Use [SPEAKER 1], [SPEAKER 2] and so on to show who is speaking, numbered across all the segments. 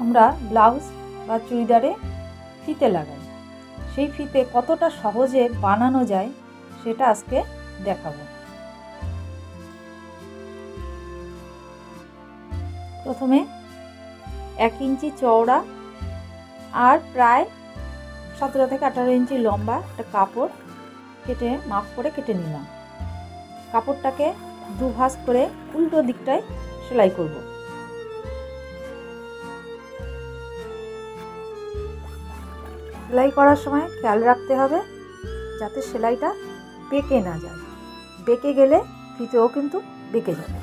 [SPEAKER 1] আমরা ব্লাউজ বা চুড়িদারে ফিতে লাগাই, সেই ফিতে কতটা সহজে বানানো যায় সেটা আজকে দেখাবো। প্রথমে 1 ইঞ্চি চওড়া আর প্রায় 17 থেকে 18 ইঞ্চি লম্বা একটা কাপড় কেটে মাপ করে কেটে নিলাম। কাপড়টাকে দুভাঁজ করে উল্টো দিকটায় সেলাই করব। সেলাই করার সময় খেয়াল রাখতে হবে যাতে সেলাইটা বেঁকে না যায়, বেঁকে গেলে ফিতেও কিন্তু বেঁকে যাবে।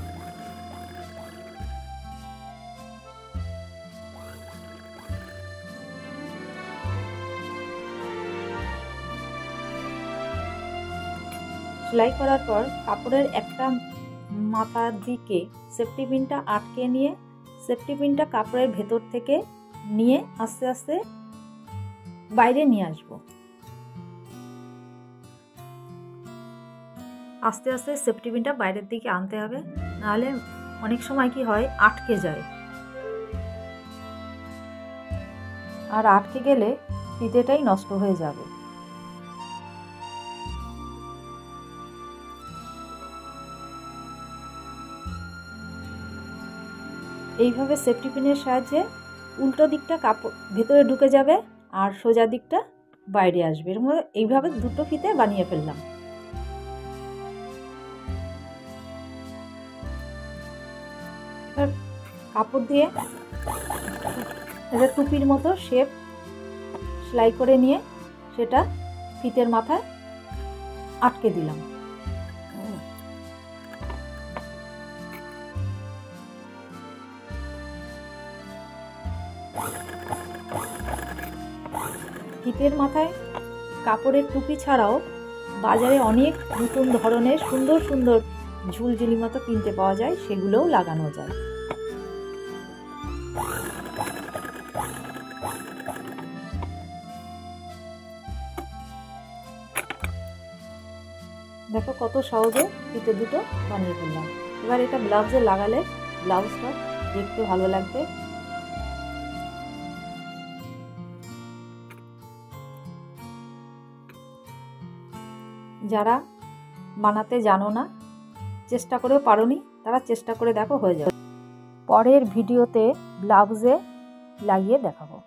[SPEAKER 1] সেলাই করার পর কাপড়ের একটা মাথার দিকে সেফটি পিনটা আটকে নিয়ে সেফটি পিনটা কাপড়ের ভেতর থেকে নিয়ে আস্তে আস্তে বাইরে নিয়ে আসব। আস্তে আস্তে সেফটি পিনটা বাইরের দিকে আনতে হবে, নাহলে অনেক সময় কি হয় আটকে যায়, আর আটকে গেলে ফিতেটাই নষ্ট হয়ে যাবে। এইভাবে সেফটি পিনের সাহায্যে উল্টো দিকটা কাপড় ভেতরে ঢুকে যাবে আর সোজা দিকটা বাইরে আসবে। এর মধ্যে এইভাবে দুটো ফিতে বানিয়ে ফেললাম। এবার কাপড় দিয়ে এটা টুপির মতো শেপ সেলাই করে নিয়ে সেটা ফিতের মাথায় আটকে দিলাম। ফিতের মাথায় কাপড়ের টুপি ছাড়াও বাজারে অনেক নতুন ধরনের সুন্দর সুন্দর ঝুলঝুলি মতো কিনতে পাওয়া যায়, সেগুলোও লাগানো যায়। দেখো কত সহজে ফিতে দুটো বানিয়ে ফেললাম। এবার এটা ব্লাউজে লাগালে ব্লাউজটা দেখতে ভালো লাগবে। যারা বানাতে জানো না, চেষ্টা করেও পারোনি, তারা চেষ্টা করে দেখো, হয়ে যাবে। পরের ভিডিওতে ব্লাউজে লাগিয়ে দেখাবো।